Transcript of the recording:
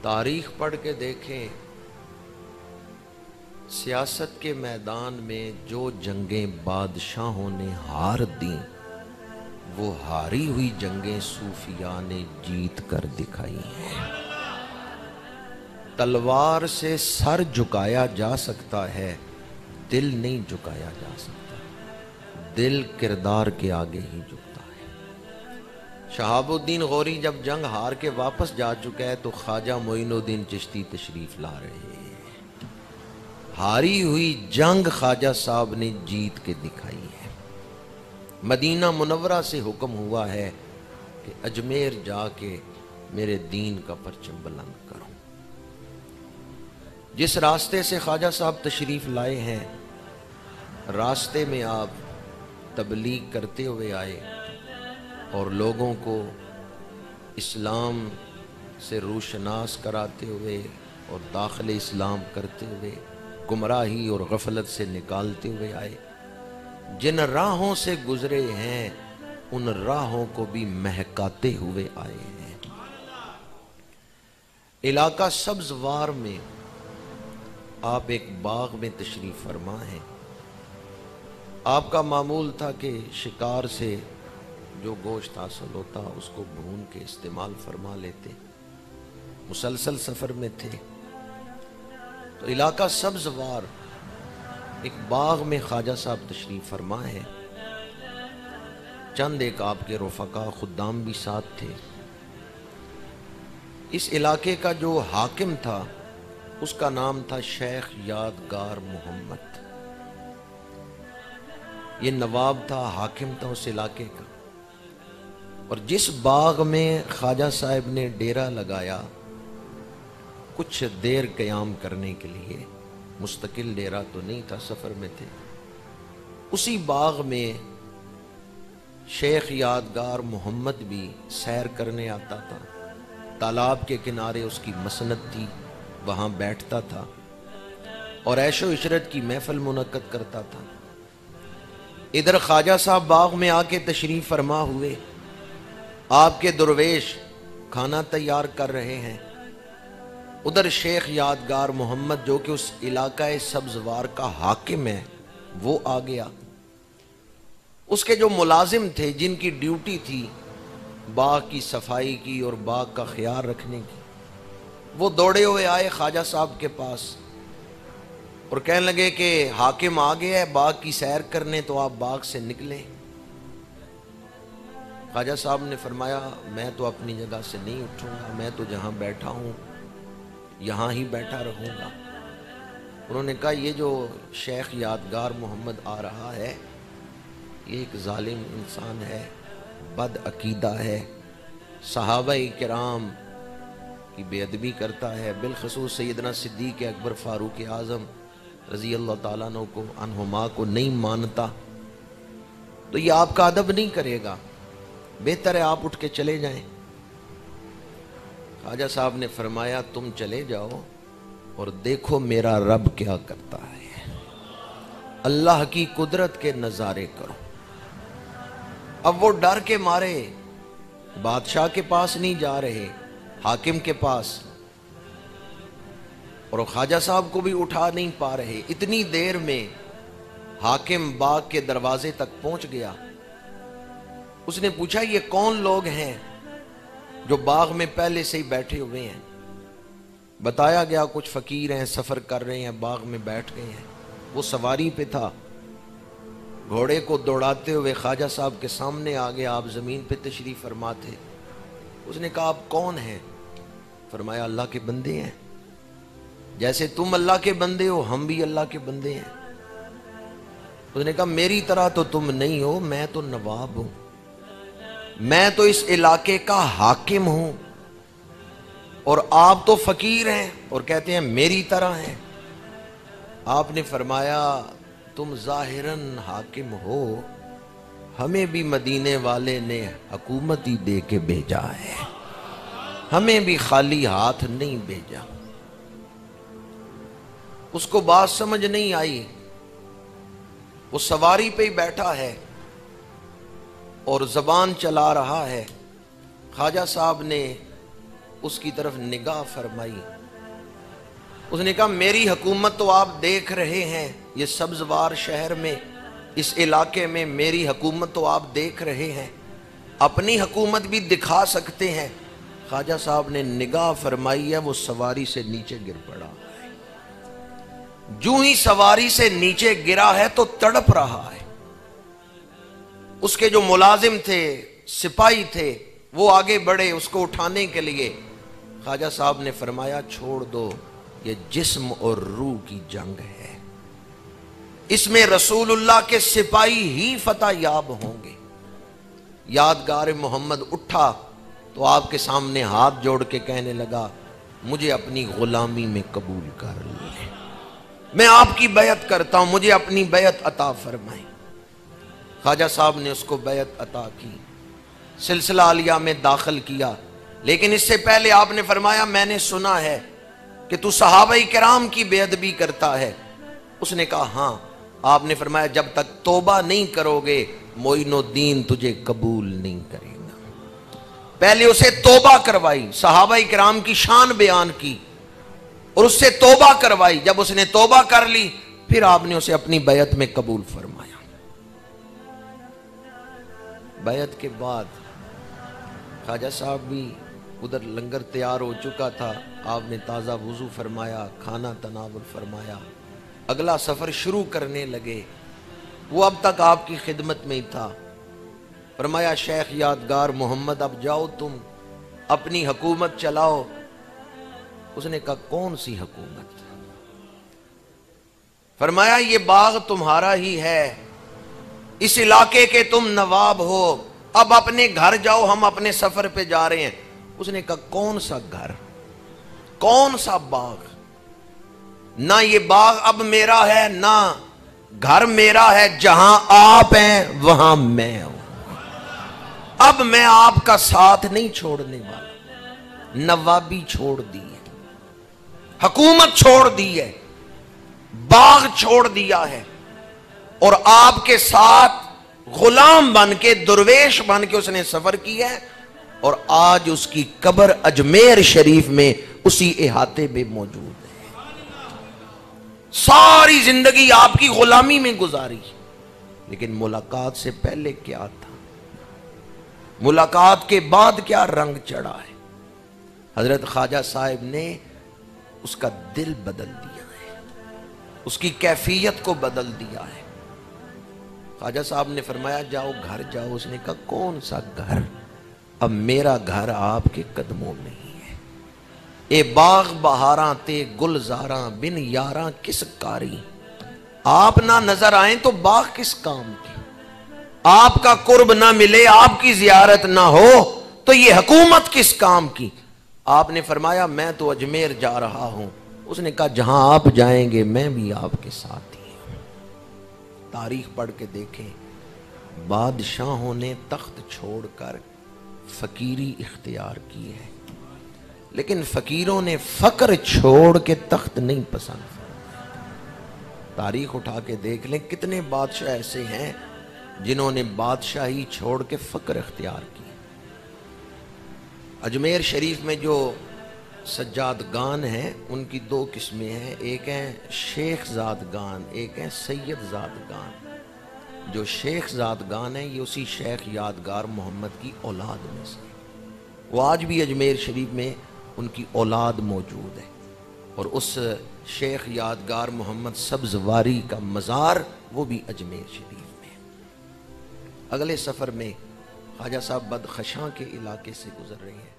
تاریخ پڑھ کے دیکھیں، سیاست کے میدان میں جو جنگیں بادشاہوں نے ہار دیں، وہ ہاری ہوئی جنگیں صوفیاء نے جیت کر دکھائی ہیں۔ تلوار سے سر جھکایا جا سکتا ہے، دل نہیں جھکایا جا سکتا، دل کردار کے آگے ہی جھکتا ہے۔ شہاب الدین غوری جب جنگ ہار کے واپس جا چکا ہے تو خواجہ معین الدین چشتی تشریف لا رہے ہیں۔ ہاری ہوئی جنگ خواجہ صاحب نے جیت کے دکھائی ہے۔ مدینہ منورہ سے حکم ہوا ہے کہ اجمیر جا کے میرے دین کا پرچم بلند کرو۔ جس راستے سے خواجہ صاحب تشریف لائے ہیں، راستے میں آپ تبلیغ کرتے ہوئے آئے اور لوگوں کو اسلام سے روشناس کراتے ہوئے اور داخل اسلام کرتے ہوئے گمراہی اور غفلت سے نکالتے ہوئے آئے۔ جن راہوں سے گزرے ہیں ان راہوں کو بھی مہکاتے ہوئے آئے ہیں۔ علاقہ سبزوار میں آپ ایک باغ میں تشریف فرما ہیں۔ آپ کا معمول تھا کہ شکار سے جو گوشت حاصل ہوتا اس کو بھون کے استعمال فرما لیتے۔ مسلسل سفر میں تھے تو علاقہ سبزوار ایک باغ میں خواجہ صاحب تشریف فرما ہے۔ چند ایک آپ کے رفقا خدام بھی ساتھ تھے۔ اس علاقے کا جو حاکم تھا اس کا نام تھا شیخ یادگار محمد۔ یہ نواب تھا، حاکم تھا اس علاقے کا۔ اور جس باغ میں خواجہ صاحب نے ڈیرا لگایا، کچھ دیر قیام کرنے کے لیے، مستقل ڈیرا تو نہیں تھا، سفر میں تھے، اسی باغ میں شیخ یادگار محمد بھی سیر کرنے آتا تھا۔ تالاب کے کنارے اس کی مسند تھی، وہاں بیٹھتا تھا اور عیش و عشرت کی محفل منعقد کرتا تھا۔ ادھر خواجہ صاحب باغ میں آ کے تشریف فرما ہوئے، آپ کے درویش کھانا تیار کر رہے ہیں۔ ادھر شیخ یادگار محمد جو کہ اس علاقہ سبزوار کا حاکم ہے وہ آ گیا۔ اس کے جو ملازم تھے جن کی ڈیوٹی تھی باغ کی صفائی کی اور باغ کا خیال رکھنے کی، وہ دوڑے ہوئے آئے خواجہ صاحب کے پاس اور کہنے لگے کہ حاکم آ گیا ہے باغ کی سیر کرنے، تو آپ باغ سے نکلیں۔ خواجہ صاحب نے فرمایا میں تو اپنی جگہ سے نہیں اٹھوں گا، میں تو جہاں بیٹھا ہوں یہاں ہی بیٹھا رہوں گا۔ انہوں نے کہا یہ جو شیخ یادگار محمد آ رہا ہے یہ ایک ظالم انسان ہے، بد عقیدہ ہے، صحابہ کرام کی بے ادبی کرتا ہے، بالخصوص سیدنا صدیق اکبر فاروق اعظم رضی اللہ تعالیٰ عنہما کو نہیں مانتا، تو یہ آپ کا ادب نہیں کرے گا، بہتر ہے آپ اٹھ کے چلے جائیں۔ خواجہ صاحب نے فرمایا تم چلے جاؤ اور دیکھو میرا رب کیا کرتا ہے، اللہ کی قدرت کے نظارے کرو۔ اب وہ ڈر کے مارے بادشاہ کے پاس نہیں جا رہے، حاکم کے پاس، اور خواجہ صاحب کو بھی اٹھا نہیں پا رہے۔ اتنی دیر میں حاکم باغ کے دروازے تک پہنچ گیا۔ اس نے پوچھا یہ کون لوگ ہیں جو باغ میں پہلے سے ہی بیٹھے ہوئے ہیں؟ بتایا گیا کچھ فقیر ہیں، سفر کر رہے ہیں، باغ میں بیٹھ گئے ہیں۔ وہ سواری پہ تھا، گھوڑے کو دوڑاتے ہوئے خواجہ صاحب کے سامنے آ گیا، آپ زمین پہ تشریف فرما تھے۔ اس نے کہا آپ کون ہیں؟ فرمایا اللہ کے بندے ہیں، جیسے تم اللہ کے بندے ہو ہم بھی اللہ کے بندے ہیں۔ اس نے کہا میری طرح تو تم نہیں ہو، میں تو نواب ہوں، میں تو اس علاقے کا حاکم ہوں، اور آپ تو فقیر ہیں اور کہتے ہیں میری طرح ہیں۔ آپ نے فرمایا تم ظاہراً حاکم ہو، ہمیں بھی مدینے والے نے حکومت ہی دے کے بھیجا ہے، ہمیں بھی خالی ہاتھ نہیں بھیجا۔ اس کو بات سمجھ نہیں آئی، وہ سواری پہ ہی بیٹھا ہے اور زبان چلا رہا ہے۔ خواجہ صاحب نے اس کی طرف نگاہ فرمائی. اس نے کہا میری حکومت تو آپ دیکھ رہے ہیں، یہ سبزوار شہر میں، اس علاقے میں میری حکومت تو آپ دیکھ رہے ہیں، اپنی حکومت بھی دکھا سکتے ہیں. خواجہ صاحب نے نگاہ فرمائی ہے، وہ سواری سے نیچے گر پڑا. جو ہی سواری سے نیچے گرا ہے تو تڑپ رہا ہے. اس کے جو ملازم تھے، سپاہی تھے، وہ آگے بڑھے اس کو اٹھانے کے لیے. خواجہ صاحب نے فرمایا چھوڑ دو، یہ جسم اور روح کی جنگ ہے، اس میں رسول اللہ کے سپاہی ہی فتح یاب ہوں گے. یادگار محمد اٹھا تو آپ کے سامنے ہاتھ جوڑ کے کہنے لگا مجھے اپنی غلامی میں قبول کر لیں، میں آپ کی بیعت کرتا ہوں، مجھے اپنی بیعت عطا فرمائیں. خواجہ صاحب نے اس کو بیعت عطا کی، سلسلہ عالیہ میں داخل کیا. لیکن اس سے پہلے آپ نے فرمایا میں نے سنا ہے کہ تو صحابہ کرام کی بے ادبی کرتا ہے. اس نے کہا ہاں. آپ نے فرمایا جب تک توبہ نہیں کرو گے معین الدین تجھے قبول نہیں کرے گا. پہلے اسے توبہ کروائی، صحابہ کرام کی شان بیان کی اور اس سے توبہ کروائی. جب اس نے توبہ کر لی پھر آپ نے اسے اپنی بیعت میں قبول فرمایا. بیعت کے بعد خواجہ صاحب بھی ادھر لنگر تیار ہو چکا تھا. آپ نے تازہ وضو فرمایا، کھانا تناول فرمایا، اگلا سفر شروع کرنے لگے. وہ اب تک آپ کی خدمت میں ہی تھا. فرمایا شیخ یادگار محمد اب جاؤ تم اپنی حکومت چلاؤ. اس نے کہا کون سی حکومت؟ فرمایا یہ باغ تمہارا ہی ہے، اس علاقے کے تم نواب ہو، اب اپنے گھر جاؤ، ہم اپنے سفر پہ جا رہے ہیں. اس نے کہا کون سا گھر، کون سا باغ؟ نہ یہ باغ اب میرا ہے نہ گھر میرا ہے، جہاں آپ ہیں وہاں میں ہوں. اب میں آپ کا ساتھ نہیں چھوڑنے والا. نوابی چھوڑ دی ہے، حکومت چھوڑ دی ہے، باغ چھوڑ دیا ہے، اور آپ کے ساتھ غلام بن کے، درویش بن کے اس نے سفر کیا ہے. اور آج اس کی قبر اجمیر شریف میں اسی احاطے میں موجود ہے. ساری زندگی آپ کی غلامی میں گزاری، لیکن ملاقات سے پہلے کیا تھا، ملاقات کے بعد کیا رنگ چڑھا ہے. حضرت خواجہ صاحب نے اس کا دل بدل دیا ہے، اس کی کیفیت کو بدل دیا ہے. خواجہ صاحب نے فرمایا جاؤ گھر جاؤ. اس نے کہا کون سا گھر؟ اب میرا گھر آپ کے قدموں میں ہی ہے. اے باغ بہاراں تے گلزاراں بن یاراں کس کاری. آپ نہ نظر آئیں تو باغ کس کام کی، آپ کا قرب نہ ملے، آپ کی زیارت نہ ہو تو یہ حکومت کس کام کی. آپ نے فرمایا میں تو اجمیر جا رہا ہوں. اس نے کہا جہاں آپ جائیں گے میں بھی آپ کے ساتھ ہی ہوں. تاریخ پڑھ کے دیکھیں، بادشاہوں نے تخت چھوڑ کر فقیری اختیار کی ہے، لیکن فقیروں نے فقر چھوڑ کے تخت نہیں پسند. تاریخ اٹھا کے دیکھ لیں کتنے بادشاہ ایسے ہیں جنہوں نے بادشاہی چھوڑ کے فقر اختیار کی. اجمیر شریف میں جو سجادگان ہیں ان کی دو قسمیں ہیں، ایک ہیں شیخ زادگان، ایک ہیں سید زادگان. جو شیخ زادگان ہیں یہ اسی شیخ یادگار محمد کی اولاد میں سے، وہ آج بھی اجمیر شریف میں ان کی اولاد موجود ہے. اور اس شیخ یادگار محمد سبزواری کا مزار وہ بھی اجمیر شریف میں. اگلے سفر میں خواجہ صاحب بدخشاں کے علاقے سے گزر رہے ہیں.